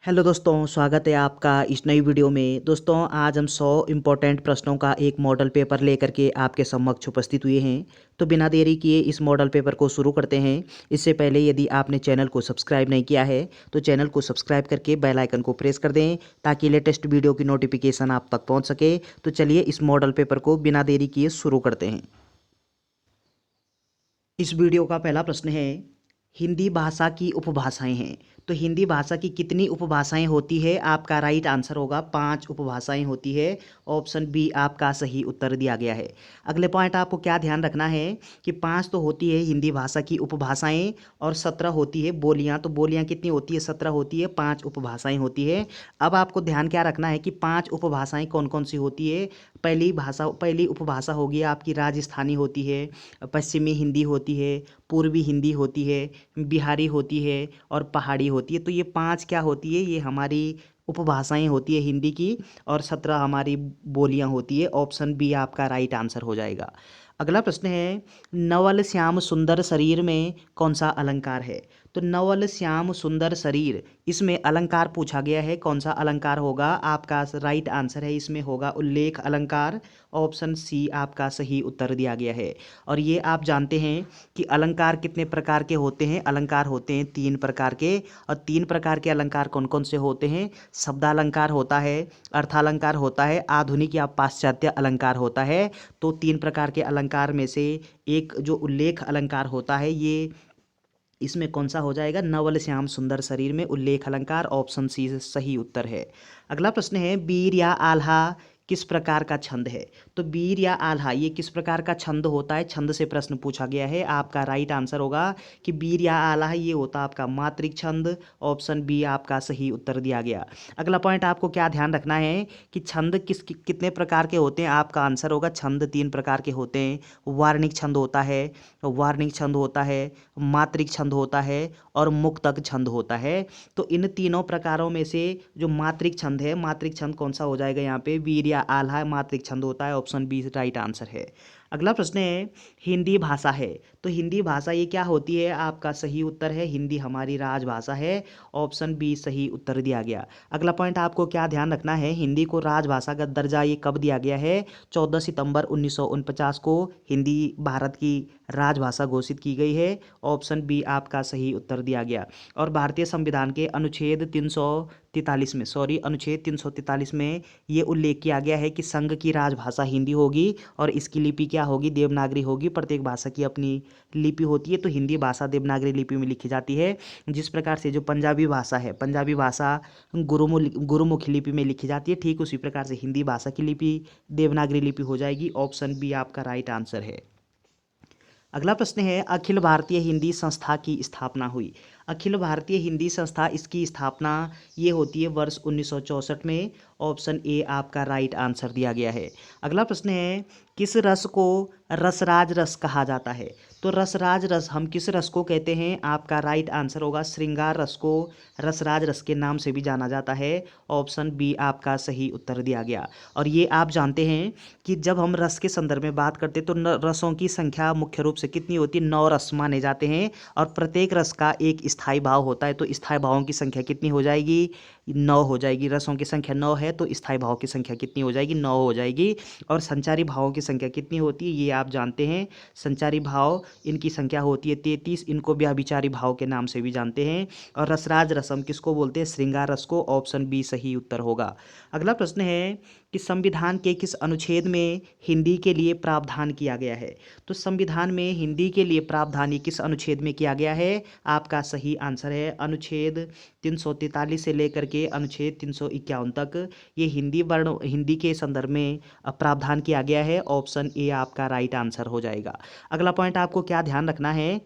Hello दोस्तों, स्वागत है आपका इस नई वीडियो में। दोस्तों, आज हम 100 इम्पोर्टेंट प्रश्नों का एक मॉडल पेपर लेकर के आपके समक्ष उपस्थित हुए हैं। तो बिना देरी किए इस मॉडल पेपर को शुरू करते हैं। इससे पहले यदि आपने चैनल को सब्सक्राइब नहीं किया है तो चैनल को सब्सक्राइब करके बेल आइकन को प्रेस कर दें ताकि लेटेस्ट वीडियो की नोटिफिकेशन आप तक पहुँच सके। तो चलिए इस मॉडल पेपर को बिना देरी किए शुरू करते हैं। इस वीडियो का पहला प्रश्न है, हिंदी भाषा की उपभाषाएं हैं। तो हिंदी भाषा की कितनी उपभाषाएं होती है? आपका राइट आंसर होगा 5 उपभाषाएं होती है। ऑप्शन बी आपका सही उत्तर दिया गया है। अगले पॉइंट आपको क्या ध्यान रखना है कि 5 तो होती है हिंदी भाषा की उपभाषाएं और 17 होती है बोलियां। तो बोलियां कितनी होती है? 17 होती है, 5 उपभाषाएं होती है। अब आपको ध्यान क्या रखना है कि 5 उपभाषाएं कौन कौन सी होती है। पहली उपभाषा होगी आपकी राजस्थानी होती है, पश्चिमी हिंदी होती है, पूर्वी हिंदी होती है, बिहारी होती है और पहाड़ी होती है। तो ये 5 क्या होती है? ये हमारी उपभाषाएं होती है हिंदी की और 17 हमारी बोलियां होती है। ऑप्शन बी आपका राइट आंसर हो जाएगा। अगला प्रश्न है, नवल श्याम सुंदर शरीर में कौन सा अलंकार है? तो नवल श्याम सुंदर शरीर, इसमें अलंकार पूछा गया है। कौन सा अलंकार होगा? आपका राइट आंसर है इसमें होगा उल्लेख अलंकार। ऑप्शन सी आपका सही उत्तर दिया गया है। और ये आप जानते हैं कि अलंकार कितने प्रकार के होते हैं? अलंकार होते हैं 3 प्रकार के। और 3 प्रकार के अलंकार कौन कौन से होते हैं? शब्दालंकार होता है, अर्थालंकार होता है, आधुनिक या पाश्चात्य अलंकार होता है। तो 3 प्रकार के अलंकार में से एक जो उल्लेख अलंकार होता है, ये इसमें कौन सा हो जाएगा? नवल श्याम सुंदर शरीर में उल्लेख अलंकार। ऑप्शन सी सही उत्तर है। अगला प्रश्न है, वीर या आल्हा किस प्रकार का छंद है? तो वीर या आल्हा ये किस प्रकार का छंद होता है? छंद से प्रश्न पूछा गया है। आपका राइट आंसर होगा कि वीर या आल्हा ये होता है आपका मात्रिक छंद। ऑप्शन बी आपका सही उत्तर दिया गया। अगला पॉइंट आपको क्या ध्यान रखना है कि छंद कितने प्रकार के होते हैं? आपका आंसर होगा छंद 3 प्रकार के होते हैं। वार्णिक छंद होता है, मात्रिक छंद होता है और मुक्तक छंद होता है। तो इन तीनों प्रकारों में से जो मात्रिक छंद है, मात्रिक छंद कौन सा हो जाएगा? यहाँ पे वीर या आल्हा मात्रिक छंद होता है। ऑप्शन बी राइट आंसर है। अगला प्रश्न है, हिंदी भाषा है। तो हिंदी भाषा ये क्या होती है? आपका सही उत्तर है हिंदी हमारी राजभाषा है। ऑप्शन बी सही उत्तर दिया गया। अगला पॉइंट आपको क्या ध्यान रखना है, हिंदी को राजभाषा का दर्जा ये कब दिया गया है? 14 सितंबर 1949 को हिंदी भारत की राजभाषा घोषित की गई है। ऑप्शन बी आपका सही उत्तर दिया गया। और भारतीय संविधान के अनुच्छेद 343 में ये उल्लेख किया गया है कि संघ की राजभाषा हिंदी होगी और इसकी लिपि क्या होगी? देवनागरी होगी। प्रत्येक भाषा की अपनी लिपि होती है, तो हिंदी भाषा देवनागरी लिपि में लिखी जाती है। जिस प्रकार से जो पंजाबी भाषा है, पंजाबी भाषा गुरुमुखी लिपि में लिखी जाती है, ठीक उसी प्रकार से हिंदी भाषा की लिपि देवनागरी लिपि हो जाएगी। ऑप्शन बी आपका राइट आंसर है। अगला प्रश्न है, अखिल भारतीय हिंदी संस्था की स्थापना हुई। अखिल भारतीय हिंदी संस्था, इसकी स्थापना ये होती है वर्ष 1964 में। ऑप्शन ए आपका राइट आंसर दिया गया है। अगला प्रश्न है, किस रस को रसराज रस कहा जाता है? तो रसराज रस हम किस रस को कहते हैं? आपका राइट आंसर होगा श्रृंगार रस को रसराज रस के नाम से भी जाना जाता है। ऑप्शन बी आपका सही उत्तर दिया गया। और ये आप जानते हैं कि जब हम रस के संदर्भ में बात करते हैं तो रसों की संख्या मुख्य रूप से कितनी होती है? 9 रस माने जाते हैं और प्रत्येक रस का एक स्थायी भाव होता है। तो स्थायी भावों की संख्या कितनी हो जाएगी? 9 हो जाएगी। रसों की संख्या 9 है तो स्थायी भाव की संख्या कितनी हो जाएगी? 9 हो जाएगी। और संचारी भावों की संख्या कितनी होती है? ये आप जानते हैं, संचारी भाव इनकी संख्या होती है 33। इनको व्याभिचारी भाव के नाम से भी जानते हैं। और रसराज रसम किसको बोलते हैं? श्रृंगार रस को। ऑप्शन बी सही उत्तर होगा। अगला प्रश्न है कि संविधान के किस अनुच्छेद में हिंदी के लिए प्रावधान किया गया है? तो संविधान में हिंदी के लिए प्रावधान ये किस अनुच्छेद में किया गया है? आपका सही आंसर है अनुच्छेद 343 से लेकर के अनुच्छेद 351 तक ये हिंदी के संदर्भ में प्रावधान किया गया है। ऑप्शन ए आपका राइट आंसर हो जाएगा। अगला पॉइंट आपको क्या ध्यान रखना है,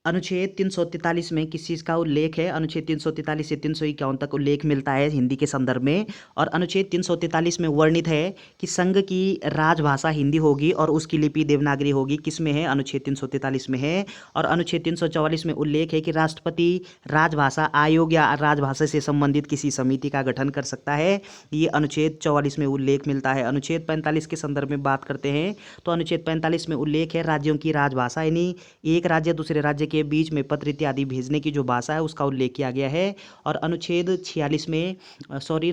अनुच्छेद 343 में किस चीज़ का उल्लेख है? अनुच्छेद 343 से 351 तक उल्लेख मिलता है हिंदी के संदर्भ में। और अनुच्छेद 343 में वर्णित है कि संघ की राजभाषा हिंदी होगी और उसकी लिपि देवनागरी होगी। किस में है? अनुच्छेद 343 में है। और अनुच्छेद 344 में उल्लेख है कि राष्ट्रपति राजभाषा आयोग या राजभाषा से संबंधित किसी समिति का गठन कर सकता है। ये अनुच्छेद 44 में उल्लेख मिलता है। अनुच्छेद 45 के संदर्भ में बात करते हैं तो अनुच्छेद 45 में उल्लेख है राज्यों की राजभाषा, यानी एक राज्य दूसरे राज्य के बीच में पत्र इत्यादि भेजने की जो भाषा है उसका उल्लेख किया गया है। और अनुच्छेद 46 में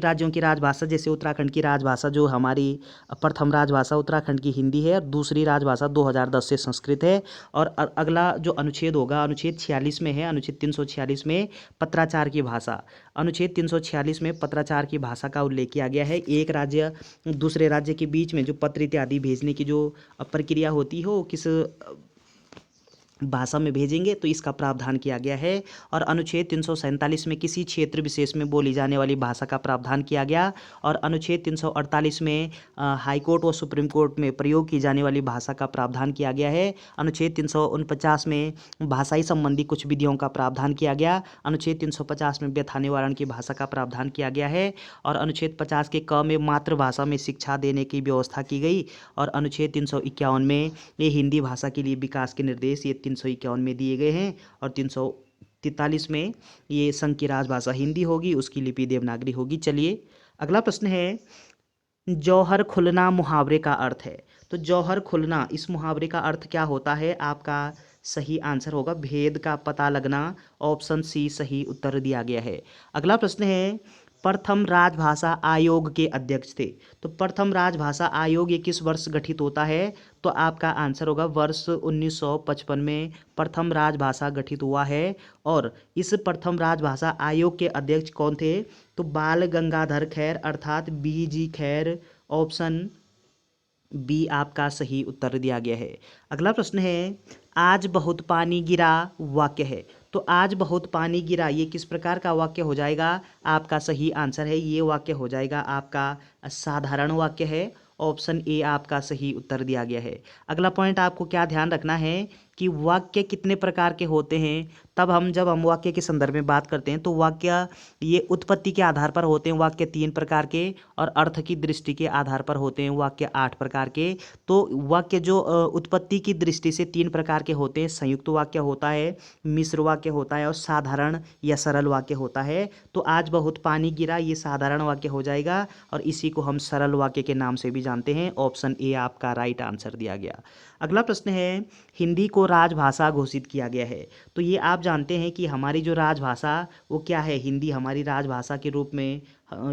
राज्यों की राजभाषा, जैसे उत्तराखंड की राजभाषा जो हमारी प्रथम राजभाषा उत्तराखंड की हिंदी है और दूसरी राजभाषा 2010 से संस्कृत है। और अगला जो अनुच्छेद होगा अनुच्छेद 46 में है, अनुच्छेद 346 में पत्राचार की भाषा, अनुच्छेद 346 में पत्राचार की भाषा का उल्लेख किया गया है। एक राज्य दूसरे राज्य के बीच में जो पत्र इत्यादि भेजने की जो प्रक्रिया होती है वो किस भाषा में भेजेंगे, तो इसका प्रावधान किया गया है। और अनुच्छेद 347 में किसी क्षेत्र विशेष में बोली जाने वाली भाषा का प्रावधान किया गया। और अनुच्छेद 348 में हाई कोर्ट व सुप्रीम कोर्ट में प्रयोग की जाने वाली भाषा का प्रावधान किया गया है। अनुच्छेद 349 में भाषाई संबंधी कुछ विधियों का प्रावधान किया गया। अनुच्छेद 350 में व्यथा निवारण की भाषा का प्रावधान किया गया है। और अनुच्छेद 50 के क में मातृभाषा में शिक्षा देने की व्यवस्था की गई। और अनुच्छेद 351 में ये हिंदी भाषा के लिए विकास के निर्देश ये 351 में दिए गए हैं। और 343 में ये संघ की राजभाषा हिंदी होगी, उसकी लिपि देवनागरी होगी। चलिए अगला प्रश्न है, जौहर खुलना मुहावरे का अर्थ है। तो जौहर खुलना इस मुहावरे का अर्थ क्या होता है? आपका सही आंसर होगा भेद का पता लगना। ऑप्शन सी सही उत्तर दिया गया है। अगला प्रश्न है, प्रथम राजभाषा आयोग के अध्यक्ष थे। तो प्रथम राजभाषा आयोग ये किस वर्ष गठित होता है? तो आपका आंसर होगा वर्ष 1955 में प्रथम राजभाषा गठित हुआ है। और इस प्रथम राजभाषा आयोग के अध्यक्ष कौन थे? तो बाल गंगाधर खैर अर्थात BG खैर। ऑप्शन बी आपका सही उत्तर दिया गया है। अगला प्रश्न है, आज बहुत पानी गिरा वाक्य है। तो आज बहुत पानी गिरा ये किस प्रकार का वाक्य हो जाएगा? आपका सही आंसर है ये वाक्य हो जाएगा आपका साधारण वाक्य है। ऑप्शन ए आपका सही उत्तर दिया गया है। अगला पॉइंट आपको क्या ध्यान रखना है कि वाक्य कितने प्रकार के होते हैं। तब जब हम वाक्य के संदर्भ में बात करते हैं तो वाक्य ये उत्पत्ति के आधार पर होते हैं वाक्य 3 प्रकार के, और अर्थ की दृष्टि के आधार पर होते हैं वाक्य 8 प्रकार के। तो वाक्य जो उत्पत्ति की दृष्टि से 3 प्रकार के होते हैं, संयुक्त वाक्य होता है, मिश्र वाक्य होता है और साधारण या सरल वाक्य होता है। तो आज बहुत पानी गिरा ये साधारण वाक्य हो जाएगा और इसी को हम सरल वाक्य के नाम से भी जानते हैं। ऑप्शन ए आपका राइट आंसर दिया गया। अगला प्रश्न है, हिंदी को राजभाषा घोषित किया गया है। तो ये आप जानते हैं कि हमारी जो राजभाषा वो क्या है, हिंदी हमारी राजभाषा के रूप में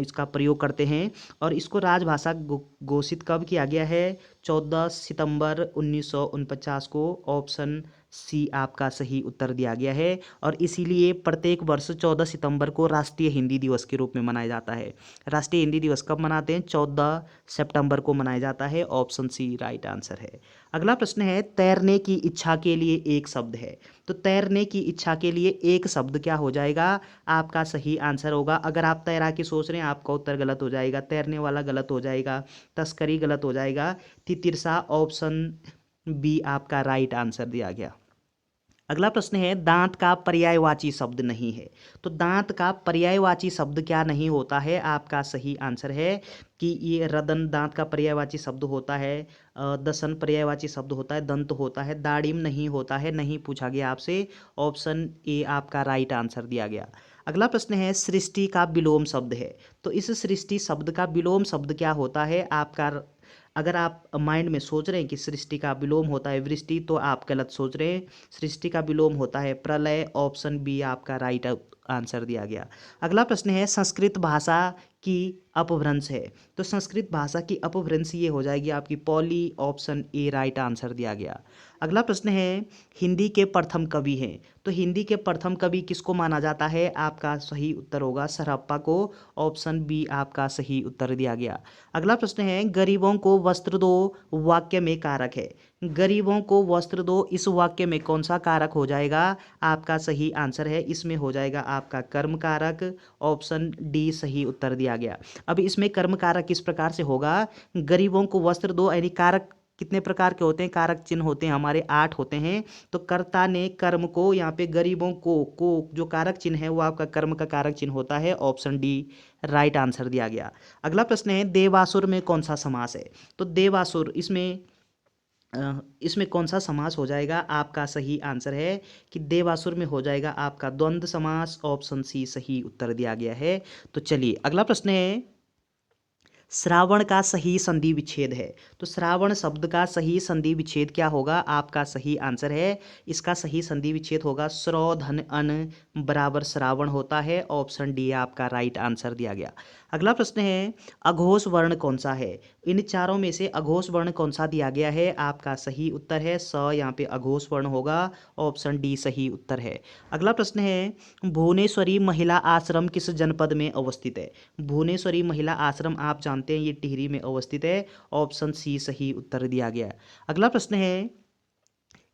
इसका प्रयोग करते हैं। और इसको राजभाषा घोषित कब किया गया है? 14 सितंबर 1949 को। ऑप्शन सी आपका सही उत्तर दिया गया है। और इसीलिए प्रत्येक वर्ष 14 सितंबर को राष्ट्रीय हिंदी दिवस के रूप में मनाया जाता है। राष्ट्रीय हिंदी दिवस कब मनाते हैं? 14 सितंबर को मनाया जाता है। ऑप्शन सी राइट आंसर है। अगला प्रश्न है, तैरने की इच्छा के लिए एक शब्द है। तो तैरने की इच्छा के लिए एक शब्द क्या हो जाएगा? आपका सही आंसर होगा, अगर आप तैराकी सोच रहे हैं आपका उत्तर गलत हो जाएगा, तैरने वाला गलत हो जाएगा, तस्करी गलत हो जाएगा, तितिरसा। ऑप्शन बी आपका राइट आंसर दिया गया। अगला प्रश्न है, दांत का पर्यायवाची शब्द नहीं है। तो दांत का पर्यायवाची शब्द क्या नहीं होता है? आपका सही आंसर है कि ये रदन दांत का पर्यायवाची शब्द होता है, दसन पर्यायवाची शब्द होता है, दंत होता है, दाड़िम नहीं होता है, नहीं पूछा गया आपसे। ऑप्शन ए आपका राइट आंसर दिया गया। अगला प्रश्न है, सृष्टि का विलोम शब्द है। तो इस सृष्टि शब्द का विलोम शब्द क्या होता है? आपका अगर आप माइंड में सोच रहे हैं कि सृष्टि का विलोम होता है वृष्टि, तो आप गलत सोच रहे हैं। सृष्टि का विलोम होता है प्रलय। ऑप्शन बी आपका राइट आंसर दिया गया। अगला प्रश्न है, संस्कृत भाषा की अपभ्रंश है। तो संस्कृत भाषा की अपभ्रंश ये हो जाएगी आपकी पौली। ऑप्शन ए राइट आंसर दिया गया। अगला प्रश्न है, हिंदी के प्रथम कवि हैं। तो हिंदी के प्रथम कवि किसको माना जाता है? आपका सही उत्तर होगा सरहप्पा को। ऑप्शन बी आपका सही उत्तर दिया गया। अगला प्रश्न है, गरीबों को वस्त्र दो वाक्य में कारक है। गरीबों को वस्त्र दो इस वाक्य में कौन सा कारक हो जाएगा? आपका सही आंसर है इसमें हो जाएगा आपका कर्म कारक। ऑप्शन डी सही उत्तर दिया गया। अब इसमें कर्म कारक किस प्रकार से होगा? गरीबों को वस्त्र दो यानी कारक कितने प्रकार के होते हैं? कारक चिन्ह होते हैं हमारे 8 होते हैं। तो कर्ता ने कर्म को, यहाँ पे गरीबों को जो कारक चिन्ह है वो आपका कर्म का कारक चिन्ह होता है। ऑप्शन डी राइट आंसर दिया गया। अगला प्रश्न है, देवासुर में कौन सा समास है? तो देवासुर इसमें कौन सा समास हो जाएगा? आपका सही आंसर है कि देवासुर में हो जाएगा आपका द्वंद्व समास। ऑप्शन सी सही उत्तर दिया गया है। तो चलिए अगला प्रश्न है, श्रावण का सही संधि विच्छेद है। तो श्रावण शब्द का सही संधि विच्छेद क्या होगा? आपका सही आंसर है, इसका सही संधि विच्छेद होगा श्रौ धन अन बराबर श्रावण होता है। ऑप्शन डी आपका राइट आंसर दिया गया। अगला प्रश्न है, अघोष वर्ण कौन सा है? इन चारों में से अघोष वर्ण कौन सा दिया गया है? आपका सही उत्तर है स, यहाँ पे अघोष वर्ण होगा। ऑप्शन डी सही उत्तर है। अगला प्रश्न है, भुवनेश्वरी महिला आश्रम किस जनपद में अवस्थित है? भुवनेश्वरी महिला आश्रम आप जानते हैं ये टिहरी में अवस्थित है। ऑप्शन सी सही उत्तर दिया गया। अगला प्रश्न है,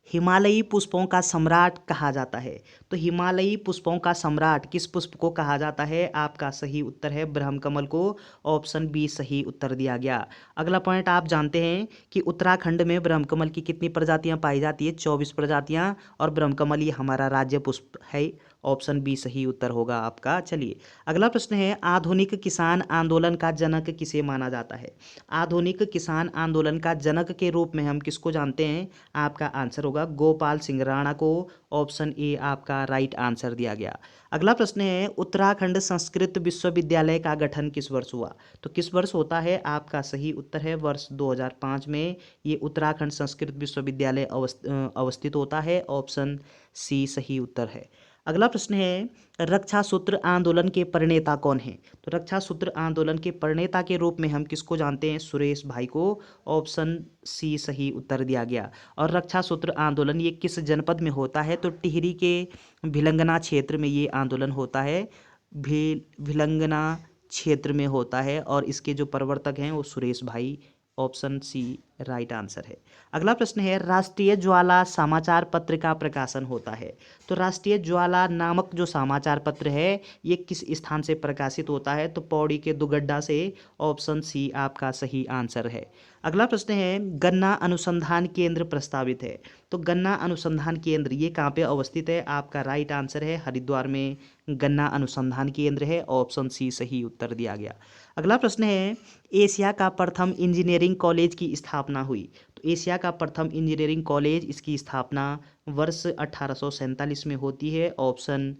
हिमालयी पुष्पों का सम्राट कहा जाता है। तो हिमालयी पुष्पों का सम्राट किस पुष्प को कहा जाता है? आपका सही उत्तर है ब्रह्मकमल को। ऑप्शन बी सही उत्तर दिया गया। अगला पॉइंट, आप जानते हैं कि उत्तराखंड में ब्रह्मकमल की कितनी प्रजातियां पाई जाती है? 24 प्रजातियां, और ब्रह्मकमल ये हमारा राज्य पुष्प है। ऑप्शन बी सही उत्तर होगा आपका। चलिए अगला प्रश्न है, आधुनिक किसान आंदोलन का जनक किसे माना जाता है? आधुनिक किसान आंदोलन का जनक के रूप में हम किसको जानते हैं? आपका आंसर होगा गोपाल सिंह राणा को। ऑप्शन ए आपका राइट आंसर दिया गया। अगला प्रश्न है, उत्तराखंड संस्कृत विश्वविद्यालय का गठन किस वर्ष हुआ? तो किस वर्ष होता है? आपका सही उत्तर है वर्ष 2005 में ये उत्तराखंड संस्कृत विश्वविद्यालय अवस्थित होता है। ऑप्शन सी सही उत्तर है। अगला प्रश्न है, रक्षा सूत्र आंदोलन के प्रणेता कौन हैं? तो रक्षा सूत्र आंदोलन के प्रणेता के रूप में हम किसको जानते हैं? सुरेश भाई को। ऑप्शन सी सही उत्तर दिया गया। और रक्षा सूत्र आंदोलन ये किस जनपद में होता है? तो टिहरी के भिलंगना क्षेत्र में ये आंदोलन होता है। भिलंगना क्षेत्र में होता है, और इसके जो प्रवर्तक हैं वो सुरेश भाई। ऑप्शन सी राइट आंसर है। अगला प्रश्न है, राष्ट्रीय ज्वाला समाचार पत्र का प्रकाशन होता है। तो राष्ट्रीय ज्वाला नामक जो समाचार पत्र है ये किस स्थान से प्रकाशित होता है? तो पौड़ी के दुगड्डा से। ऑप्शन सी आपका सही आंसर है। अगला प्रश्न है, गन्ना अनुसंधान केंद्र प्रस्तावित है। तो गन्ना अनुसंधान केंद्र ये कहाँ पे अवस्थित है? आपका राइट आंसर है हरिद्वार में गन्ना अनुसंधान केंद्र है। ऑप्शन सी सही उत्तर दिया गया। अगला प्रश्न है, एशिया का प्रथम इंजीनियरिंग कॉलेज की स्थापना हुई। तो एशिया का प्रथम इंजीनियरिंग कॉलेज इसकी स्थापना वर्ष 1847 में होती है। ऑप्शन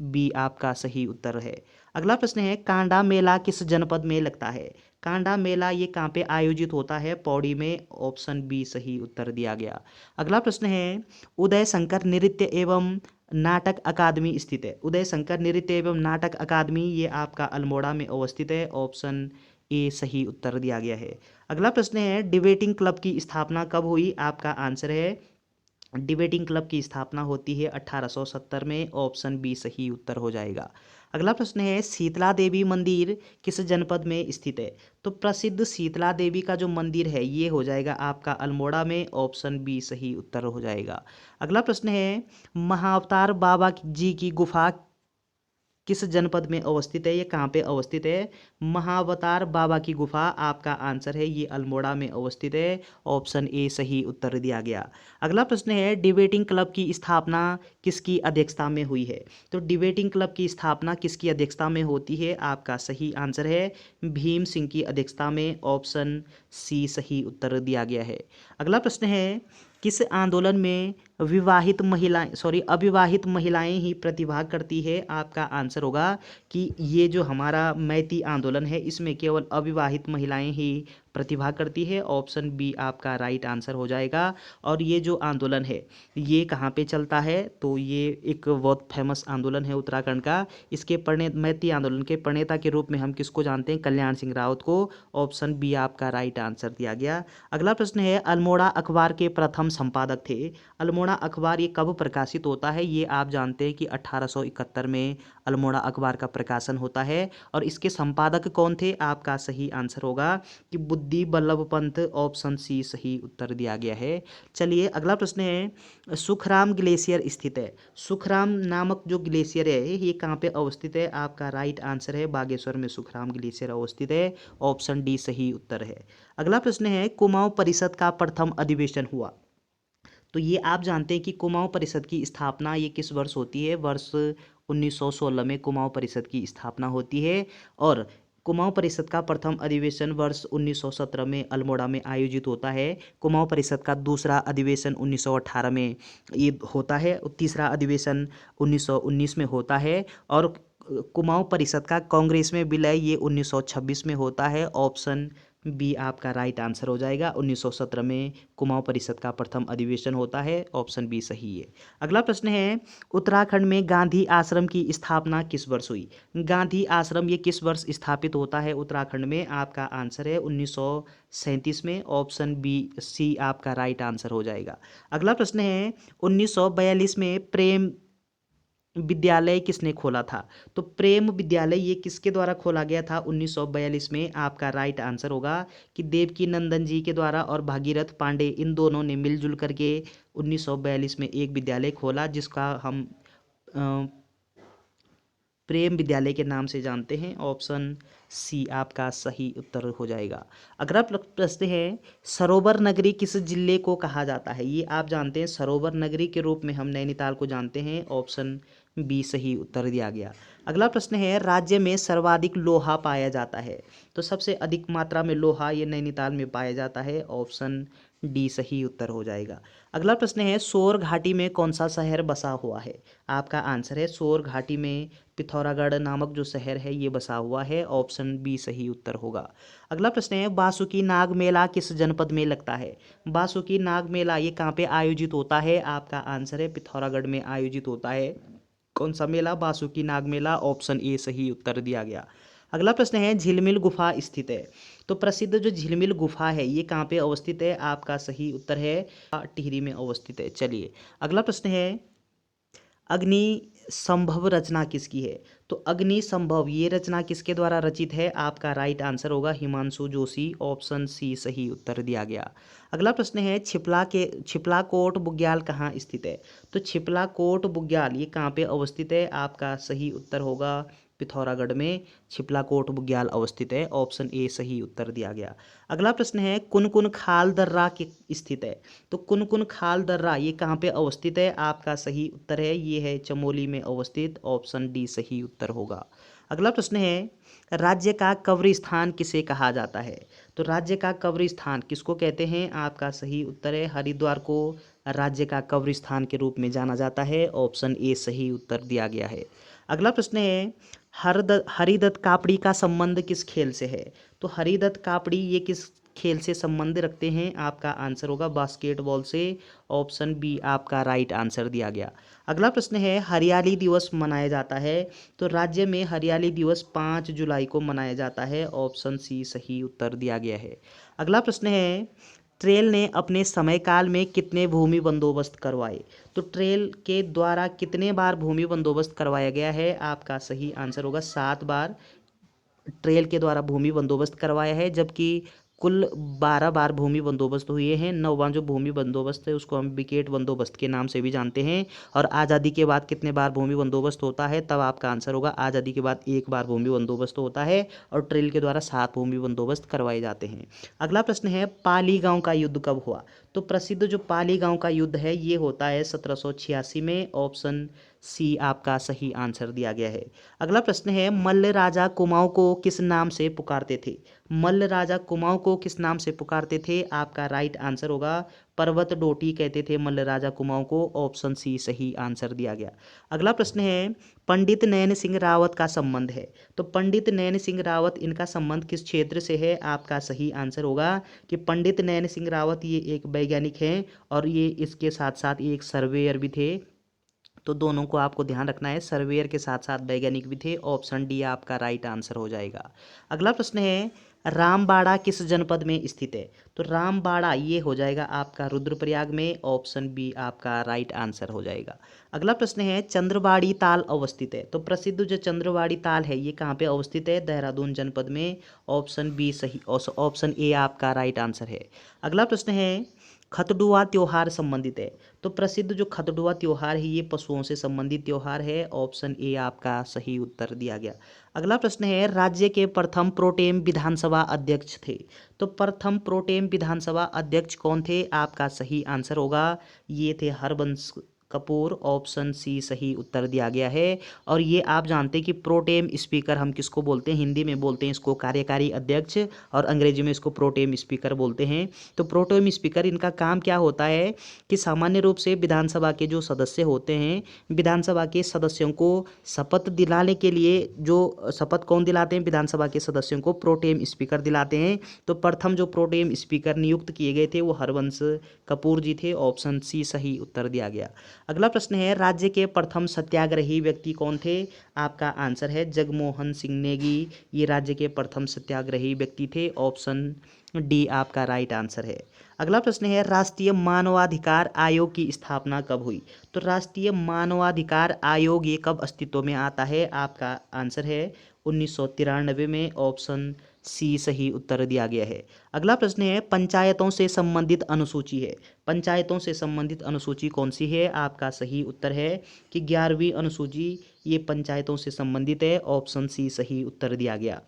बी आपका सही उत्तर है। अगला प्रश्न है, कांडा मेला किस जनपद में लगता है? कांडा मेला ये कहाँ पे आयोजित होता है? पौड़ी में। ऑप्शन बी सही उत्तर दिया गया। अगला प्रश्न है, उदय शंकर नृत्य एवं नाटक अकादमी स्थित है। उदय शंकर नृत्य एवं नाटक अकादमी ये आपका अल्मोड़ा में अवस्थित है। ऑप्शन ए सही उत्तर दिया गया है। अगला प्रश्न है, डिबेटिंग क्लब की स्थापना कब हुई? आपका आंसर है डिबेटिंग क्लब की स्थापना होती है 1870 में। ऑप्शन बी सही उत्तर हो जाएगा। अगला प्रश्न है, शीतला देवी मंदिर किस जनपद में स्थित है? तो प्रसिद्ध शीतला देवी का जो मंदिर है ये हो जाएगा आपका अल्मोड़ा में। ऑप्शन बी सही उत्तर हो जाएगा। अगला प्रश्न है, महाअवतार बाबा जी की गुफा किस जनपद में अवस्थित है? ये कहाँ पे अवस्थित है? महाअवतार बाबा की गुफा आपका आंसर है ये अल्मोड़ा में अवस्थित है। ऑप्शन ए सही उत्तर दिया गया। अगला प्रश्न है, डिबेटिंग क्लब की स्थापना किसकी अध्यक्षता में हुई है? तो डिबेटिंग क्लब की स्थापना किसकी अध्यक्षता में होती है? आपका सही आंसर है भीम सिंह की अध्यक्षता में। ऑप्शन सी सही उत्तर दिया गया है। अगला प्रश्न है, किस आंदोलन में अविवाहित महिलाएं ही प्रतिभाग करती है? आपका आंसर होगा कि ये जो हमारा मैती आंदोलन है इसमें केवल अविवाहित महिलाएं ही प्रतिभाग करती है। ऑप्शन बी आपका राइट आंसर हो जाएगा। और ये जो आंदोलन है ये कहाँ पे चलता है? तो ये एक बहुत फेमस आंदोलन है उत्तराखंड का। इसके मैती आंदोलन के प्रणेता के रूप में हम किसको जानते हैं? कल्याण सिंह रावत को। ऑप्शन बी आपका राइट आंसर दिया गया। अगला प्रश्न है, अल्मोड़ा अखबार के प्रथम संपादक थे। अल्मोड़ा अखबार ये कब प्रकाशित होता है? ये आप जानते हैं कि 1871 में अल्मोड़ा अखबार का प्रकाशन होता है। और इसके संपादक कौन थे? आपका सही आंसर होगा कि बुद्धि बल्लभ पंत। ऑप्शन सी सही उत्तर दिया गया है। चलिए अगला प्रश्न है, सुखराम ग्लेशियर स्थित है। सुखराम नामक जो ग्लेशियर है ये कहाँ पे अवस्थित है? आपका राइट आंसर है बागेश्वर में सुखराम ग्लेशियर अवस्थित है। ऑप्शन डी सही उत्तर है। अगला प्रश्न है, कुमाऊं परिषद का प्रथम अधिवेशन हुआ। तो ये आप जानते हैं कि कुमाऊं परिषद की स्थापना ये किस वर्ष होती है? वर्ष 1916 में कुमाऊं परिषद की स्थापना होती है। और कुमाऊं परिषद का प्रथम अधिवेशन वर्ष 1917 में अल्मोड़ा में आयोजित होता है। कुमाऊं परिषद का दूसरा अधिवेशन 1918 में ये होता है। तीसरा अधिवेशन 1919 में होता है। और कुमाऊं परिषद का कांग्रेस में विलय ये 1926 में होता है। ऑप्शन बी आपका राइट आंसर हो जाएगा। 1917 में कुमाऊं परिषद का प्रथम अधिवेशन होता है। ऑप्शन बी सही है। अगला प्रश्न है, उत्तराखंड में गांधी आश्रम की स्थापना किस वर्ष हुई? गांधी आश्रम ये किस वर्ष स्थापित होता है उत्तराखंड में? आपका आंसर है 1937 में। ऑप्शन बी सी आपका राइट आंसर हो जाएगा। अगला प्रश्न है, 1942 में प्रेम विद्यालय किसने खोला था? तो प्रेम विद्यालय ये किसके द्वारा खोला गया था 1942 में? आपका राइट आंसर होगा कि देवकी नंदन जी के द्वारा और भागीरथ पांडे, इन दोनों ने मिलजुल करके 1942 में एक विद्यालय खोला जिसका हम प्रेम विद्यालय के नाम से जानते हैं। ऑप्शन सी आपका सही उत्तर हो जाएगा। अगला प्रश्न है, सरोवर नगरी किस जिले को कहा जाता है? ये आप जानते हैं, सरोवर नगरी के रूप में हम नैनीताल को जानते हैं। ऑप्शन बी सही उत्तर दिया गया। अगला प्रश्न है, राज्य में सर्वाधिक लोहा पाया जाता है? तो सबसे अधिक मात्रा में लोहा ये नैनीताल में पाया जाता है। ऑप्शन डी सही उत्तर हो जाएगा। अगला प्रश्न है, सोर घाटी में कौन सा शहर बसा हुआ है? आपका आंसर है सोर घाटी में पिथौरागढ़ नामक जो शहर है ये बसा हुआ है। ऑप्शन बी सही उत्तर होगा। अगला प्रश्न है, बासुकी नाग मेला किस जनपद में लगता है? बासुकी नाग मेला ये कहाँ पे आयोजित होता है? आपका आंसर है पिथौरागढ़ में आयोजित होता है। कौन सा मेला? बासुकी नाग मेला। ऑप्शन ए सही उत्तर दिया गया। अगला प्रश्न है, झिलमिल गुफा स्थित है? तो प्रसिद्ध जो झिलमिल गुफा है ये कहाँ पे अवस्थित है? आपका सही उत्तर है टिहरी में अवस्थित है। चलिए अगला प्रश्न है, अग्नि संभव रचना किसकी है? तो अग्नि संभव ये रचना किसके द्वारा रचित है? आपका राइट आंसर होगा हिमांशु जोशी। ऑप्शन सी सही उत्तर दिया गया। अगला प्रश्न है, छिपलाकोट बुग्याल कहाँ स्थित है? तो छिपलाकोट बुग्याल ये कहाँ पे अवस्थित है? आपका सही उत्तर होगा पिथौरागढ़ में छिपलाकोट बुग्याल अवस्थित है। ऑप्शन ए सही उत्तर दिया गया। अगला प्रश्न है, कुनकुन खाल दर्रा के स्थित है? तो कुनकुन खाल दर्रा ये कहाँ पे अवस्थित है? आपका सही उत्तर है ये है चमोली में अवस्थित। ऑप्शन डी सही उत्तर होगा। अगला प्रश्न है, राज्य का कब्रिस्तान किसे कहा जाता है? तो राज्य का कब्रिस्तान किसको कहते हैं? आपका सही उत्तर है हरिद्वार को राज्य का कब्रिस्तान के रूप में जाना जाता है। ऑप्शन ए सही उत्तर दिया गया है। अगला प्रश्न है, हरिदत्त कापड़ी का संबंध किस खेल से है? तो हरिदत्त कापड़ी ये किस खेल से संबंध रखते हैं? आपका आंसर होगा बास्केटबॉल से। ऑप्शन बी आपका राइट आंसर दिया गया। अगला प्रश्न है, हरियाली दिवस मनाया जाता है? तो राज्य में हरियाली दिवस 5 जुलाई को मनाया जाता है। ऑप्शन सी सही उत्तर दिया गया है। अगला प्रश्न है, ट्रेल ने अपने समयकाल में कितने भूमि बंदोबस्त करवाए? तो ट्रेल के द्वारा कितने बार भूमि बंदोबस्त करवाया गया है? आपका सही आंसर होगा 7 बार ट्रेल के द्वारा भूमि बंदोबस्त करवाया है, जबकि कुल 12 बार भूमि बंदोबस्त हुए हैं। 9वां जो भूमि बंदोबस्त है उसको हम विकेट बंदोबस्त के नाम से भी जानते हैं। और आज़ादी के बाद कितने बार भूमि बंदोबस्त होता है? तब आपका आंसर होगा आज़ादी के बाद 1 बार भूमि बंदोबस्त होता है और ट्रेल के द्वारा 7 भूमि बंदोबस्त करवाए जाते हैं। अगला प्रश्न है, पाली गाँव का युद्ध कब हुआ? तो प्रसिद्ध जो पाली गाँव का युद्ध है ये होता है 1786 में। ऑप्शन सी आपका सही आंसर दिया गया है। अगला प्रश्न है, मल्ल राजा कुमाऊं को किस नाम से पुकारते थे? मल्ल राजा कुमाऊं को किस नाम से पुकारते थे? आपका राइट आंसर होगा पर्वत डोटी कहते थे मल्ल राजा कुमाऊं को। ऑप्शन सी सही आंसर दिया गया। अगला प्रश्न है, पंडित नैन सिंह रावत का संबंध है? तो पंडित नैन सिंह रावत इनका संबंध किस क्षेत्र से है? आपका सही आंसर होगा कि पंडित नैन सिंह रावत ये एक वैज्ञानिक हैं और ये इसके साथ साथ ये एक सर्वेयर भी थे। तो दोनों को आपको ध्यान रखना है, सर्वेयर के साथ साथ वैज्ञानिक भी थे। ऑप्शन डी आपका राइट आंसर हो जाएगा। अगला प्रश्न है, रामबाड़ा किस जनपद में स्थित है? तो रामबाड़ा ये हो जाएगा आपका रुद्रप्रयाग में। ऑप्शन बी आपका राइट आंसर हो जाएगा। अगला प्रश्न है, चंद्रबाड़ी ताल अवस्थित है? तो प्रसिद्ध जो चंद्रबाड़ी ताल है ये कहाँ पे अवस्थित है? देहरादून जनपद में। ऑप्शन बी सही, ऑप्शन ए आपका राइट आंसर है। अगला प्रश्न है, खतडुआ त्योहार संबंधित है? तो प्रसिद्ध जो खतडुआ त्योहार है ये पशुओं से संबंधित त्योहार है। ऑप्शन ए आपका सही उत्तर दिया गया। अगला प्रश्न है, राज्य के प्रथम प्रोटेम विधानसभा अध्यक्ष थे? तो प्रथम प्रोटेम विधानसभा अध्यक्ष कौन थे? आपका सही आंसर होगा ये थे हरबंश कपूर, ऑप्शन सी सही उत्तर दिया गया है। और ये आप जानते हैं कि प्रोटेम स्पीकर हम किसको बोलते हैं, हिंदी में बोलते हैं इसको कार्यकारी अध्यक्ष और अंग्रेजी में इसको प्रोटेम स्पीकर बोलते हैं। तो प्रोटेम स्पीकर इनका काम क्या होता है कि सामान्य रूप से विधानसभा के जो सदस्य होते हैं, विधानसभा के सदस्यों को शपथ दिलाने के लिए जो शपथ कौन दिलाते हैं, विधानसभा के सदस्यों को प्रोटेम स्पीकर दिलाते हैं। तो प्रथम जो प्रोटेम स्पीकर नियुक्त किए गए थे वो हरवंश कपूर जी थे, ऑप्शन सी सही उत्तर दिया गया। अगला प्रश्न है राज्य के प्रथम सत्याग्रही व्यक्ति कौन थे, आपका आंसर है जगमोहन सिंह नेगी, ये राज्य के प्रथम सत्याग्रही व्यक्ति थे, ऑप्शन डी आपका राइट आंसर है। अगला प्रश्न है राष्ट्रीय मानवाधिकार आयोग की स्थापना कब हुई, तो राष्ट्रीय मानवाधिकार आयोग ये कब अस्तित्व में आता है, आपका आंसर है 1993 में, ऑप्शन सी सही उत्तर दिया गया है। अगला प्रश्न है पंचायतों से संबंधित अनुसूची है, पंचायतों से संबंधित अनुसूची कौन सी है, आपका सही उत्तर है कि 11वीं अनुसूची ये पंचायतों से संबंधित है, ऑप्शन सी सही उत्तर दिया गया।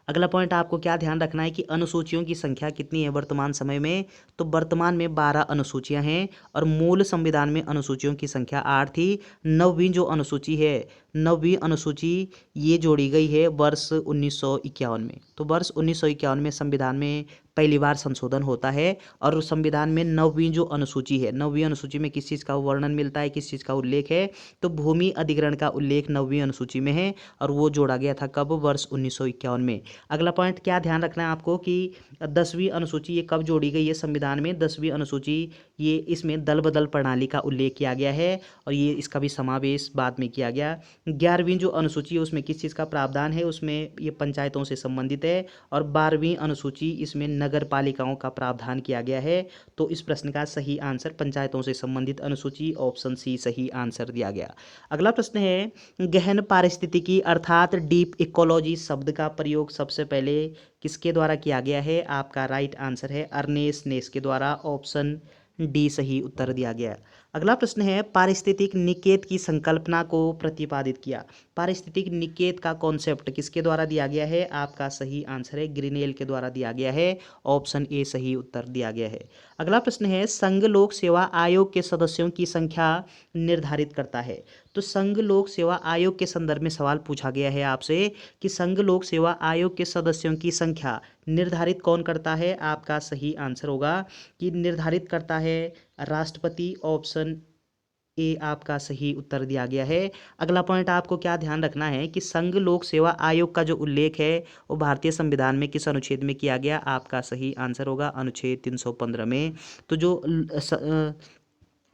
अगला पॉइंट आपको क्या ध्यान रखना है कि अनुसूचियों की संख्या कितनी है वर्तमान समय में, तो वर्तमान में 12 अनुसूचियां हैं और मूल संविधान में अनुसूचियों की संख्या 8 थी। 9वीं जो अनुसूची है, 9वीं अनुसूची ये जोड़ी गई है वर्ष 1951 में। तो वर्ष 1951 में संविधान में पहली बार संशोधन होता है और उस संविधान में 9वीं जो अनुसूची है, 9वीं अनुसूची में किस चीज़ का वर्णन मिलता है, किस चीज़ का उल्लेख है, तो भूमि अधिग्रहण का उल्लेख 9वीं अनुसूची में है और वो जोड़ा गया था कब, वर्ष 1951 में। अगला पॉइंट क्या ध्यान रखना है आपको कि 10वीं अनुसूची ये कब जोड़ी गई है संविधान में, 10वीं अनुसूची ये इसमें दल बदल प्रणाली का उल्लेख किया गया है और ये इसका भी समावेश बाद में किया गया। 11वीं जो अनुसूची है उसमें किस चीज़ का प्रावधान है, उसमें ये पंचायतों से संबंधित है और 12वीं अनुसूची इसमें नगर पालिकाओं का प्रावधान किया गया है। तो इस प्रश्न का सही आंसर पंचायतों से संबंधित अनुसूची, ऑप्शन सी सही आंसर दिया गया। अगला प्रश्न है गहन पारिस्थितिकी अर्थात डीप इकोलॉजी शब्द का प्रयोग सबसे पहले किसके द्वारा किया गया है, आपका राइट आंसर है अर्नेस्ट नेस के द्वारा, ऑप्शन डी सही उत्तर दिया गया। अगला प्रश्न है पारिस्थितिक निकेत की संकल्पना को प्रतिपादित किया, पारिस्थितिक निकेत का कॉन्सेप्ट किसके द्वारा दिया गया है, आपका सही आंसर है ग्रिनेल के द्वारा दिया गया है, ऑप्शन ए सही उत्तर दिया गया है। अगला प्रश्न है संघ लोक सेवा आयोग के सदस्यों की संख्या निर्धारित करता है, तो संघ लोक सेवा आयोग के संदर्भ में सवाल पूछा गया है आपसे कि संघ लोक सेवा आयोग के सदस्यों की संख्या निर्धारित कौन करता है, आपका सही आंसर होगा कि निर्धारित करता है राष्ट्रपति, ऑप्शन ए आपका सही उत्तर दिया गया है। अगला पॉइंट आपको क्या ध्यान रखना है कि संघ लोक सेवा आयोग का जो उल्लेख है वो भारतीय संविधान में किस अनुच्छेद में किया गया, आपका सही आंसर होगा अनुच्छेद 315 में। तो जो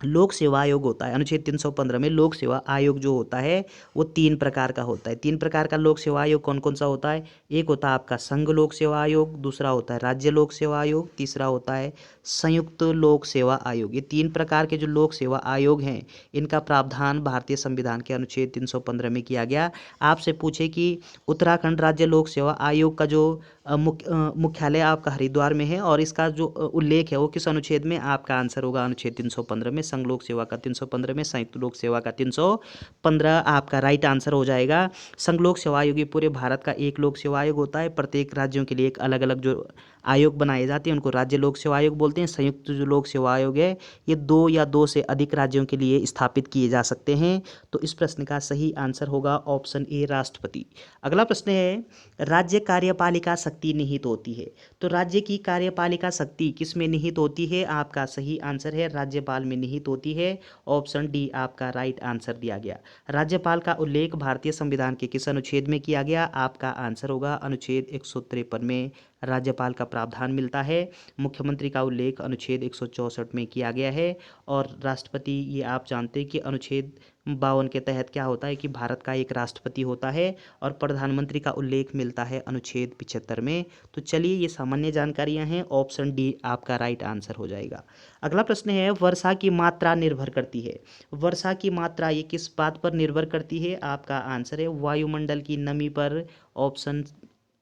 लोक सेवा आयोग होता है अनुच्छेद 315 में लोक सेवा आयोग जो होता है वो 3 प्रकार का होता है। 3 प्रकार का लोक सेवा आयोग कौन कौन सा होता है, एक होता है आपका संघ लोक सेवा आयोग, दूसरा होता है राज्य लोक सेवा आयोग, तीसरा होता है संयुक्त लोक सेवा आयोग। ये 3 प्रकार के जो लोक सेवा आयोग हैं इनका प्रावधान भारतीय संविधान के अनुच्छेद 315 में किया गया। आपसे पूछे कि उत्तराखंड राज्य लोक सेवा आयोग का जो मुख्यालय आपका हरिद्वार में है और इसका जो उल्लेख है वो किस अनुच्छेद में, आपका आंसर होगा अनुच्छेद 315 में, संघ लोक सेवा का 315 में, संयुक्त लोक सेवा का 315 आपका राइट आंसर हो जाएगा। संघ लोक सेवा आयोग ये पूरे भारत का एक लोक सेवा आयोग होता है, प्रत्येक राज्यों के लिए एक अलग अलग जो आयोग बनाए जाते हैं उनको राज्य लोक सेवा आयोग बोलते हैं। संयुक्त जो लोक सेवा आयोग है ये 2 या 2 से अधिक राज्यों के लिए स्थापित किए जा सकते हैं। तो इस प्रश्न का सही आंसर होगा ऑप्शन ए राष्ट्रपति। अगला प्रश्न है राज्य कार्यपालिका शक्ति निहित होती है, तो राज्य की कार्यपालिका शक्ति किस में निहित होती है, आपका सही आंसर है राज्यपाल में निहित होती है, ऑप्शन डी आपका राइट आंसर दिया गया। राज्यपाल का उल्लेख भारतीय संविधान के किस अनुच्छेद में किया गया, आपका आंसर होगा अनुच्छेद 153 में राज्यपाल का प्रावधान मिलता है। मुख्यमंत्री का उल्लेख अनुच्छेद 164 में किया गया है और राष्ट्रपति ये आप जानते हैं कि अनुच्छेद 52 के तहत क्या होता है कि भारत का एक राष्ट्रपति होता है और प्रधानमंत्री का उल्लेख मिलता है अनुच्छेद 75 में। तो चलिए ये सामान्य जानकारियां हैं, ऑप्शन डी आपका राइट आंसर हो जाएगा। अगला प्रश्न है वर्षा की मात्रा निर्भर करती है, वर्षा की मात्रा ये किस बात पर निर्भर करती है, आपका आंसर है वायुमंडल की नमी पर, ऑप्शन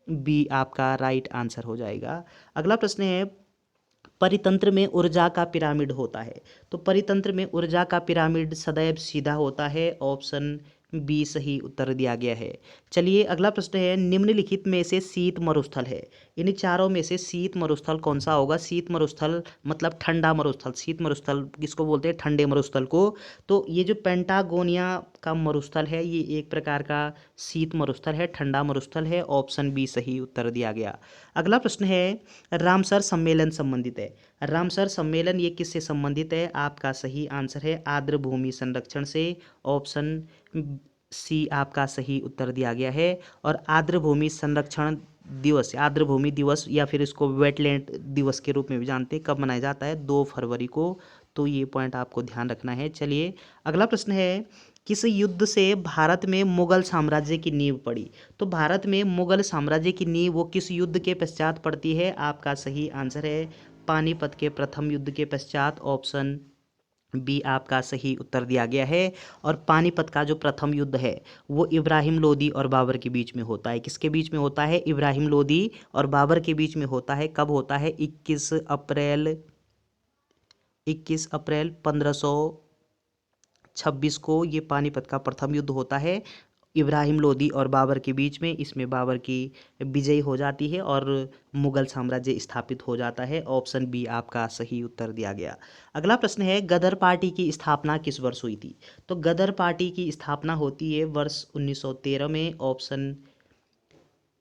बी आपका राइट आंसर हो जाएगा। अगला प्रश्न है परितंत्र में ऊर्जा का पिरामिड होता है, तो परितंत्र में ऊर्जा का पिरामिड सदैव सीधा होता है, ऑप्शन बी सही उत्तर दिया गया है। चलिए अगला प्रश्न है, निम्नलिखित में से शीत मरुस्थल है, इन चारों में से शीत मरुस्थल कौन सा होगा। शीत मरुस्थल मतलब ठंडा मरुस्थल, शीत मरुस्थल किसको बोलते हैं, ठंडे मरुस्थल को। तो ये जो पेंटागोनिया का मरुस्थल है ये एक प्रकार का शीत मरुस्थल है, ठंडा मरुस्थल है। ऑप्शन बी सही उत्तर दिया गया। अगला प्रश्न है, रामसर सम्मेलन संबंधित है, रामसर सम्मेलन ये किससे संबंधित है। आपका सही आंसर है आर्द्र भूमि संरक्षण से। ऑप्शन सी आपका सही उत्तर दिया गया है। और आर्द्र भूमि संरक्षण दिवस, आर्द्र भूमि दिवस या फिर इसको वेटलैंड दिवस के रूप में भी जानते हैं, कब मनाया जाता है, 2 फरवरी को। तो ये पॉइंट आपको ध्यान रखना है। चलिए अगला प्रश्न है, किस युद्ध से भारत में मुगल साम्राज्य की नींव पड़ी। तो भारत में मुगल साम्राज्य की नींव वो किस युद्ध के पश्चात पड़ती है। आपका सही आंसर है पानीपत के प्रथम युद्ध के पश्चात। ऑप्शन बी आपका सही उत्तर दिया गया है। और पानीपत का जो प्रथम युद्ध है वो इब्राहिम लोदी और बाबर के बीच में होता है। किसके बीच में होता है, इब्राहिम लोदी और बाबर के बीच में होता है। कब होता है, 21 अप्रैल 1526 को ये पानीपत का प्रथम युद्ध होता है इब्राहिम लोदी और बाबर के बीच में। इसमें बाबर की विजय हो जाती है और मुगल साम्राज्य स्थापित हो जाता है। ऑप्शन बी आपका सही उत्तर दिया गया। अगला प्रश्न है, गदर पार्टी की स्थापना किस वर्ष हुई थी। तो गदर पार्टी की स्थापना होती है वर्ष 1913 में। ऑप्शन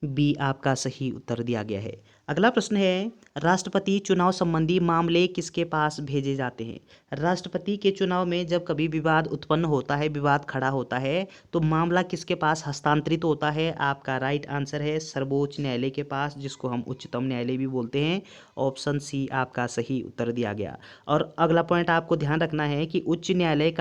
बी आपका सही उत्तर दिया गया है। अगला प्रश्न है, राष्ट्रपति चुनाव संबंधी मामले किसके पास भेजे जाते हैं। राष्ट्रपति के चुनाव में जब कभी विवाद उत्पन्न होता है, विवाद खड़ा होता है, तो मामला किसके पास हस्तांतरित होता है। आपका राइट आंसर है सर्वोच्च न्यायालय के पास, जिसको हम उच्चतम न्यायालय भी बोलते हैं। ऑप्शन सी आपका सही उत्तर दिया गया। और अगला पॉइंट आपको ध्यान रखना है कि उच्च न्यायालय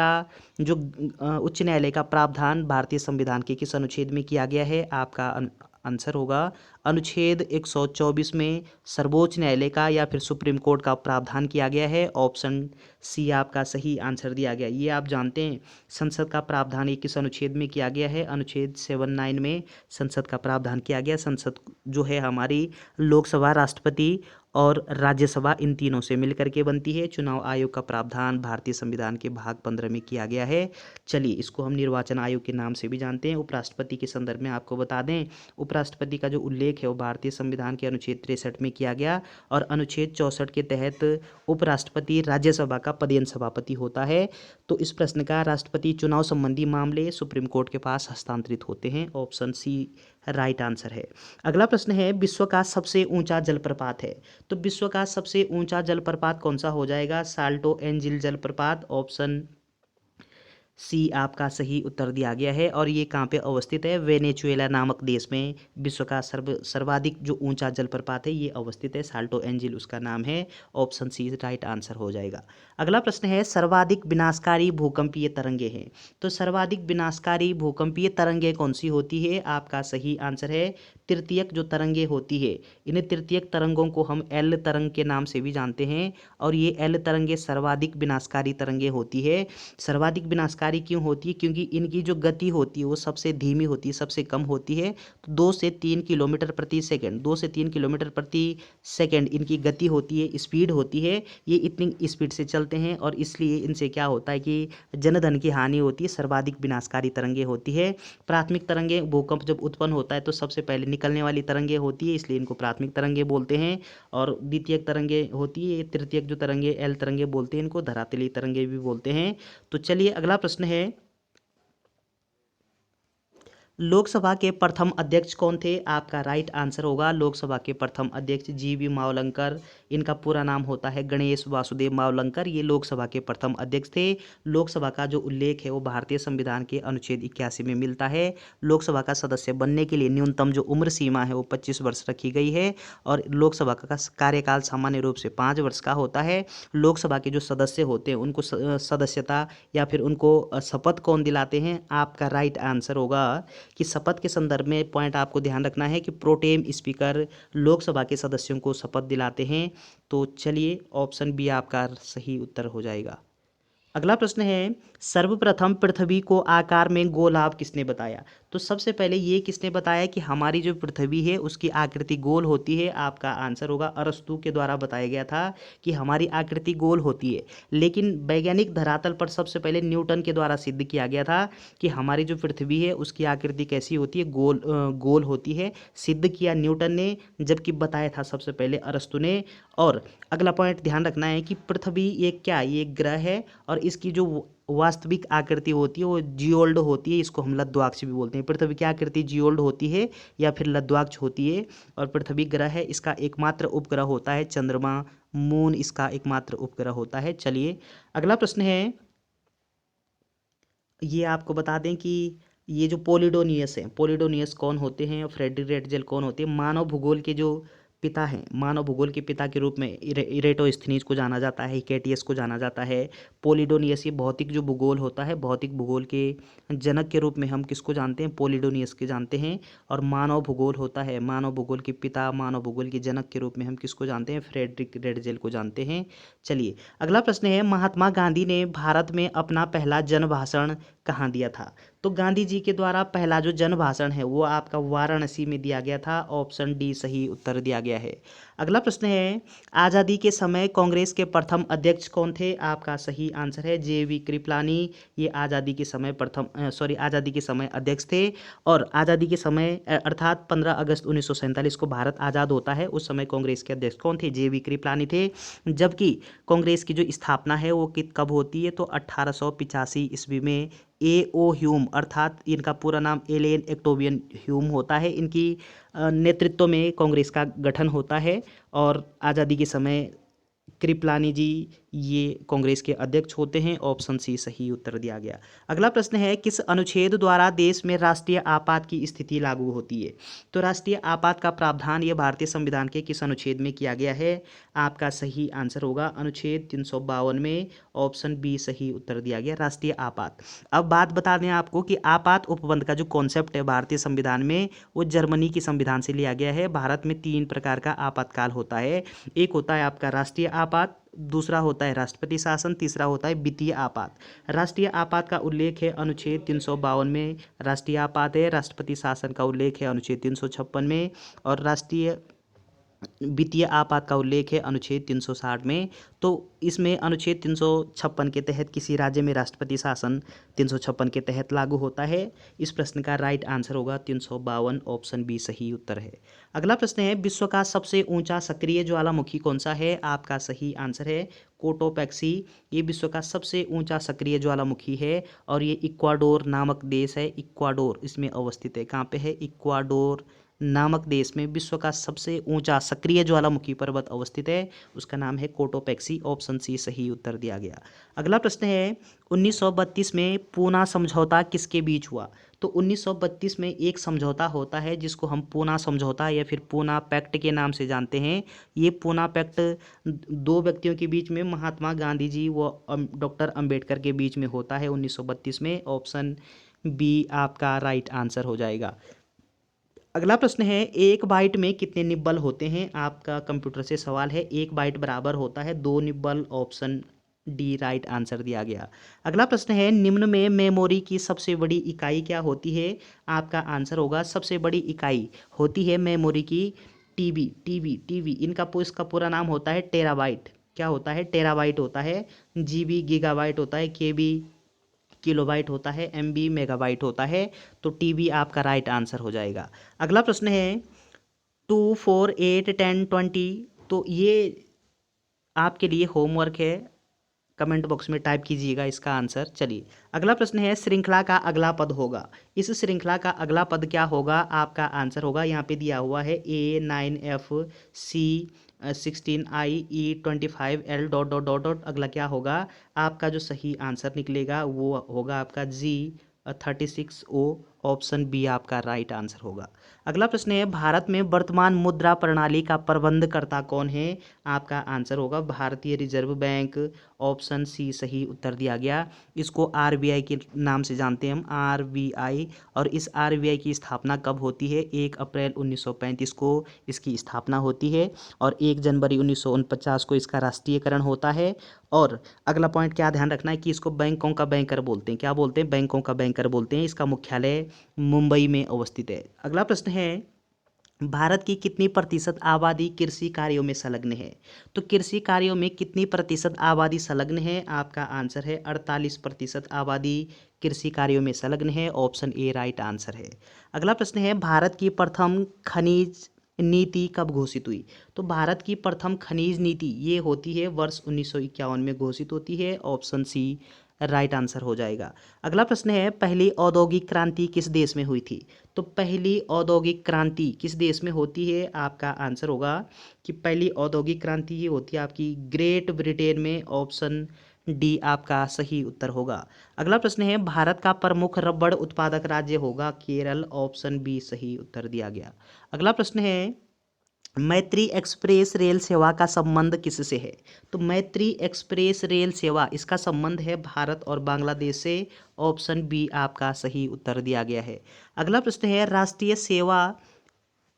का प्रावधान भारतीय संविधान के किस अनुच्छेद में किया गया है। आपका आंसर होगा अनुच्छेद 124 में सर्वोच्च न्यायालय का या फिर सुप्रीम कोर्ट का प्रावधान किया गया है। ऑप्शन सी आपका सही आंसर दिया गया। ये आप जानते हैं संसद का प्रावधान ये किस अनुच्छेद में किया गया है। अनुच्छेद 79 में संसद का प्रावधान किया गया। संसद जो है हमारी लोकसभा, राष्ट्रपति और राज्यसभा इन तीनों से मिलकर के बनती है। चुनाव आयोग का प्रावधान भारतीय संविधान के भाग 15 में किया गया है। चलिए इसको हम निर्वाचन आयोग के नाम से भी जानते हैं। उपराष्ट्रपति के संदर्भ में आपको बता दें, उपराष्ट्रपति का जो उल्लेख है वो भारतीय संविधान के अनुच्छेद 63 में किया गया और अनुच्छेद 64 के तहत उपराष्ट्रपति राज्यसभा का पदेन सभापति होता है। तो इस प्रश्न का राष्ट्रपति चुनाव संबंधी मामले सुप्रीम कोर्ट के पास हस्तांतरित होते हैं। ऑप्शन सी राइट आंसर है। अगला प्रश्न है, विश्व का सबसे ऊंचा जलप्रपात है। तो विश्व का सबसे ऊंचा जलप्रपात कौन सा हो जाएगा, साल्टो एंजिल जलप्रपात। ऑप्शन सी आपका सही उत्तर दिया गया है। और ये कहाँ पे अवस्थित है, वेनेजुएला नामक देश में विश्व का सर्वाधिक जो ऊंचा जलप्रपात है ये अवस्थित है, साल्टो एंजिल उसका नाम है। ऑप्शन सी राइट आंसर हो जाएगा। अगला प्रश्न है, सर्वाधिक विनाशकारी भूकंपीय तरंगे हैं। तो सर्वाधिक विनाशकारी भूकंपीय तरंगे कौन सी होती है। आपका सही आंसर है तृतीयक जो तरंगे होती है, इन्हें तृतीयक तरंगों को हम एल तरंग के नाम से भी जानते हैं। और ये एल तरंगे सर्वाधिक विनाशकारी तरंगे होती है। सर्वाधिक विनाशकारी क्यों होती है, क्योंकि इनकी जो गति होती है वो सबसे धीमी होती है, सबसे कम होती है। तो 2 से 3 किलोमीटर प्रति सेकंड, 2 से 3 किलोमीटर प्रति सेकंड इनकी गति होती है, स्पीड होती है। ये इतनी स्पीड से चलते हैं और इसलिए इनसे क्या होता है कि जनधन की हानि होती है, सर्वाधिक विनाशकारी तरंगे होती है। प्राथमिक तरंगे, भूकंप जब उत्पन्न होता है तो सबसे पहले निकलने वाली तरंगे होती है, इसलिए इनको प्राथमिक तरंगे बोलते हैं। और द्वितीयक तरंगे होती है, तृतीयक जो तरंगे एल तरंगे बोलते हैं, इनको धरातलीय तरंगे भी बोलते हैं। तो चलिए अगला प्रश्न है, लोकसभा के प्रथम अध्यक्ष कौन थे। आपका राइट आंसर होगा लोकसभा के प्रथम अध्यक्ष जीवी मावलंकर। इनका पूरा नाम होता है गणेश वासुदेव मावलंकर। ये लोकसभा के प्रथम अध्यक्ष थे। लोकसभा का जो उल्लेख है वो भारतीय संविधान के अनुच्छेद 81 में मिलता है। लोकसभा का सदस्य बनने के लिए न्यूनतम जो उम्र सीमा है वो 25 वर्ष रखी गई है। और लोकसभा का कार्यकाल सामान्य रूप से 5 वर्ष का होता है। लोकसभा के जो सदस्य होते हैं उनको सदस्यता या फिर उनको शपथ कौन दिलाते हैं। आपका राइट आंसर होगा कि शपथ के संदर्भ में पॉइंट आपको ध्यान रखना है कि प्रोटेम स्पीकर लोकसभा के सदस्यों को शपथ दिलाते हैं। तो चलिए ऑप्शन बी आपका सही उत्तर हो जाएगा। अगला प्रश्न है, सर्वप्रथम पृथ्वी को आकार में गोलाभ किसने बताया? तो सबसे पहले ये किसने बताया कि हमारी जो पृथ्वी है उसकी आकृति गोल होती है? आपका आंसर होगा अरस्तू के द्वारा बताया गया था कि हमारी आकृति गोल होती है। लेकिन वैज्ञानिक धरातल पर सबसे पहले न्यूटन के द्वारा सिद्ध किया गया था कि हमारी जो पृथ्वी है उसकी आकृति कैसी होती है, गोल होती है। सिद्ध किया न्यूटन ने, जबकि बताया था सबसे पहले अरस्तू ने। और अगला पॉइंट ध्यान रखना है कि पृथ्वी ये एक ग्रह है और इसकी जो वास्तविक आकृति होती है वो जियोल्ड होती है। इसको हम लद्वाक्ष भी बोलते हैं। पृथ्वी की आकृति जियोल्ड होती है या फिर लद्वाक्ष होती है। और पृथ्वी ग्रह है, इसका एकमात्र उपग्रह होता है चंद्रमा, मून इसका एकमात्र उपग्रह होता है। चलिए अगला प्रश्न है, ये आपको बता दें कि ये जो पोलिडोनियस है, पोलिडोनियस कौन होते हैं और फ्रेडरिक रेटजेल कौन होते हैं? मानव भूगोल के जो पिता हैं, मानव भूगोल के पिता के रूप में इरेटोस्थनीज को जाना जाता है, हिकेटियस को जाना जाता है। पोलिडोनियस ये भौतिक जो भूगोल होता है, भौतिक भूगोल के जनक के रूप में हम किसको जानते हैं? पोलिडोनियस के जानते हैं। और मानव भूगोल होता है, मानव भूगोल के पिता, मानव भूगोल के जनक के रूप में हम किसको जानते हैं? फ्रेडरिक रेटजेल को जानते हैं। चलिए अगला प्रश्न है, महात्मा गांधी ने भारत में अपना पहला जन भाषण कहाँ दिया था? तो गांधी जी के द्वारा पहला जो जन भाषण है वो आपका वाराणसी में दिया गया था। ऑप्शन डी सही उत्तर दिया गया है। अगला प्रश्न है, आज़ादी के समय कांग्रेस के प्रथम अध्यक्ष कौन थे? आपका सही आंसर है JV कृपलानी। ये आज़ादी के समय आज़ादी के समय अध्यक्ष थे। और आज़ादी के समय अर्थात 15 अगस्त 1947 को भारत आज़ाद होता है, उस समय कांग्रेस के अध्यक्ष कौन थे? JV कृपलानी थे। जबकि कांग्रेस की जो स्थापना है वो कब होती है? तो 1885 ईस्वी में A.O. ह्यूम, अर्थात इनका पूरा नाम एलेन एक्टोवियन ह्यूम होता है, इनकी नेतृत्व में कांग्रेस का गठन होता है। और आज़ादी के समय कृपलानी जी ये कांग्रेस के अध्यक्ष होते हैं। ऑप्शन सी सही उत्तर दिया गया। अगला प्रश्न है, किस अनुच्छेद द्वारा देश में राष्ट्रीय आपात की स्थिति लागू होती है? तो राष्ट्रीय आपात का प्रावधान ये भारतीय संविधान के किस अनुच्छेद में किया गया है? आपका सही आंसर होगा अनुच्छेद 352 में। ऑप्शन बी सही उत्तर दिया गया, राष्ट्रीय आपात। अब बात बता दें आपको कि आपात उपबंध का जो कॉन्सेप्ट है भारतीय संविधान में वो जर्मनी के संविधान से लिया गया है। भारत में 3 प्रकार का आपातकाल होता है। एक होता है आपका राष्ट्रीय आपात, दूसरा होता है राष्ट्रपति शासन, तीसरा होता है वित्तीय आपात। राष्ट्रीय आपात का उल्लेख है अनुच्छेद 352 में, राष्ट्रीय आपात है। राष्ट्रपति शासन का उल्लेख है अनुच्छेद 356 में। और राष्ट्रीय वित्तीय आपात का उल्लेख है अनुच्छेद 360 में। तो इसमें अनुच्छेद 356 के तहत किसी राज्य में राष्ट्रपति शासन 356 के तहत लागू होता है। इस प्रश्न का राइट आंसर होगा 352। ऑप्शन बी सही उत्तर है। अगला प्रश्न है, विश्व का सबसे ऊंचा सक्रिय ज्वालामुखी कौन सा है? आपका सही आंसर है कोटोपैक्सी। ये विश्व का सबसे ऊंचा सक्रिय ज्वालामुखी है और ये इक्वाडोर नामक देश है, इक्वाडोर इसमें अवस्थित है। कहाँ पे है? इक्वाडोर नामक देश में विश्व का सबसे ऊंचा सक्रिय ज्वालामुखी पर्वत अवस्थित है, उसका नाम है कोटोपैक्सी। ऑप्शन सी सही उत्तर दिया गया। अगला प्रश्न है, 1932 में पूना समझौता किसके बीच हुआ? तो 1932 में एक समझौता होता है जिसको हम पूना समझौता या फिर पूना पैक्ट के नाम से जानते हैं। ये पूना पैक्ट 2 व्यक्तियों के बीच में, महात्मा गांधी जी व डॉक्टर अंबेडकर के बीच में होता है 1932 में। ऑप्शन बी आपका राइट आंसर हो जाएगा। अगला प्रश्न है, 1 बाइट में कितने निब्बल होते हैं? आपका कंप्यूटर से सवाल है। 1 बाइट बराबर होता है 2 nibble. Option D right answer दिया गया। अगला प्रश्न है, निम्न में मेमोरी की सबसे बड़ी इकाई क्या होती है? आपका आंसर होगा सबसे बड़ी इकाई होती है मेमोरी की टीबी। इसका पूरा नाम होता है टेराबाइट। क्या होता है? टेराबाइट होता है। GB गीगाबाइट होता है, KB किलोबाइट होता है, MB मेगाबाइट होता है। तो TB आपका राइट आंसर हो जाएगा। अगला प्रश्न है, 2, 4, 8, 10, 20। तो ये आपके लिए होमवर्क है, कमेंट बॉक्स में टाइप कीजिएगा इसका आंसर। चलिए अगला प्रश्न है, श्रृंखला का अगला पद होगा। इस श्रृंखला का अगला पद क्या होगा? आपका आंसर होगा, यहाँ पे दिया हुआ है A9F C 16I E 25L dot dot dot dot. अगला क्या होगा? आपका जो सही आंसर निकलेगा वो होगा आपका G 36O ऑप्शन बी आपका राइट आंसर होगा। अगला प्रश्न है, भारत में वर्तमान मुद्रा प्रणाली का प्रबंधकर्ता कौन है? आपका आंसर होगा भारतीय रिजर्व बैंक। ऑप्शन सी सही उत्तर दिया गया। इसको आरबीआई के नाम से जानते हैं हम, आरबीआई। और इस आरबीआई की स्थापना कब होती है? 1 अप्रैल 1935 को इसकी स्थापना होती है और 1 जनवरी 1949 को इसका राष्ट्रीयकरण होता है। और अगला पॉइंट क्या ध्यान रखना है कि इसको बैंकों का बैंकर बोलते हैं। क्या बोलते हैं? बैंकों का बैंकर बोलते हैं। इसका मुख्यालय मुंबई में अवस्थित है। अगला प्रश्न है, भारत की कितनी प्रतिशत आबादी कृषि कार्यों में संलग्न है? तो कृषि कार्यों में कितनी प्रतिशत आबादी संलग्न है? आपका आंसर है 48% आबादी कृषि कार्यों में संलग्न है। ऑप्शन ए राइट आंसर है। अगला प्रश्न है, भारत की प्रथम खनिज नीति कब घोषित हुई? तो भारत की प्रथम खनिज नीति ये होती है वर्ष 1951 में घोषित होती है। ऑप्शन सी राइट आंसर हो जाएगा। अगला प्रश्न है, पहली औद्योगिक क्रांति किस देश में हुई थी? तो पहली औद्योगिक क्रांति किस देश में होती है? आपका आंसर होगा कि पहली औद्योगिक क्रांति ये होती है आपकी ग्रेट ब्रिटेन में। ऑप्शन डी आपका सही उत्तर होगा। अगला प्रश्न है, भारत का प्रमुख रबड़ उत्पादक राज्य होगा केरल। ऑप्शन बी सही उत्तर दिया गया। अगला प्रश्न है, मैत्री एक्सप्रेस रेल सेवा का संबंध किससे है? तो मैत्री एक्सप्रेस रेल सेवा इसका संबंध है भारत और बांग्लादेश से। ऑप्शन बी आपका सही उत्तर दिया गया है। अगला प्रश्न है,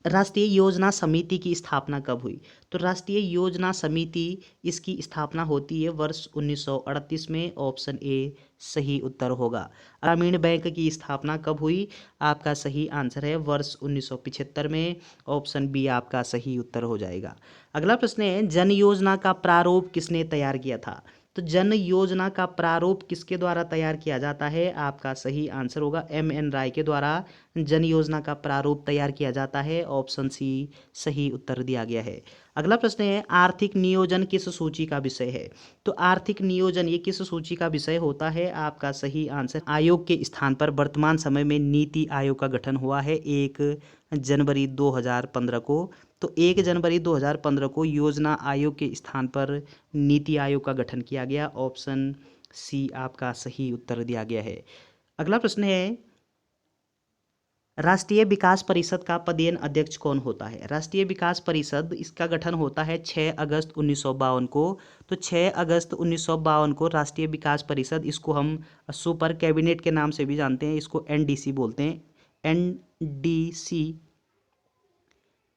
राष्ट्रीय योजना समिति की स्थापना कब हुई? तो राष्ट्रीय योजना समिति इसकी स्थापना होती है वर्ष 1938 में। ऑप्शन ए सही उत्तर होगा। ग्रामीण बैंक की स्थापना कब हुई? आपका सही आंसर है वर्ष 1975 में। ऑप्शन बी आपका सही उत्तर हो जाएगा। अगला प्रश्न है, जन योजना का प्रारूप किसने तैयार किया था? तो जन योजना का प्रारूप किसके द्वारा तैयार किया जाता है? आपका सही आंसर होगा एम.एन. राय के द्वारा जन योजना का प्रारूप तैयार किया जाता है। ऑप्शन सी सही उत्तर दिया गया है। अगला प्रश्न है, आर्थिक नियोजन किस सूची का विषय है? तो आर्थिक नियोजन ये किस सूची का विषय होता है? आपका सही आंसर आयोग के स्थान पर वर्तमान समय में नीति आयोग का गठन हुआ है 1 जनवरी 2015 को। तो 1 जनवरी 2015 को योजना आयोग के स्थान पर नीति आयोग का गठन किया गया। ऑप्शन सी आपका सही उत्तर दिया गया है। अगला प्रश्न है, राष्ट्रीय विकास परिषद का पदेन अध्यक्ष कौन होता है? राष्ट्रीय विकास परिषद इसका गठन होता है 6 अगस्त 1952 को। तो 6 अगस्त 1952 को राष्ट्रीय विकास परिषद, इसको हम सुपर कैबिनेट के नाम से भी जानते हैं, इसको एनडीसी बोलते हैं।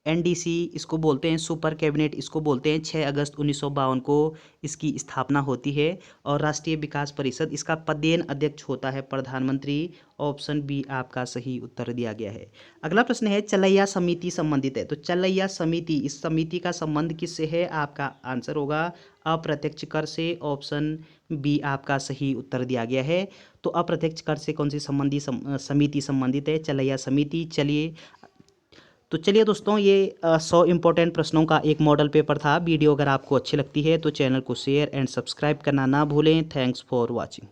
एनडीसी इसको बोलते हैं, सुपर कैबिनेट इसको बोलते हैं। 6 अगस्त 1952 को इसकी स्थापना होती है। और राष्ट्रीय विकास परिषद इसका पदेन अध्यक्ष होता है प्रधानमंत्री। ऑप्शन बी आपका सही उत्तर दिया गया है। अगला प्रश्न है, चलैया समिति संबंधित है। तो चलैया समिति, इस समिति का संबंध किससे है? आपका आंसर होगा अप्रत्यक्ष कर से। ऑप्शन बी आपका सही उत्तर दिया गया है। तो अप्रत्यक्ष कर से कौन सी समिति संबंधित है? चलैया समिति। चलिए दोस्तों, ये 100 इंपॉर्टेंट प्रश्नों का एक मॉडल पेपर था। वीडियो अगर आपको अच्छी लगती है तो चैनल को शेयर एंड सब्सक्राइब करना ना भूलें। Thanks for watching.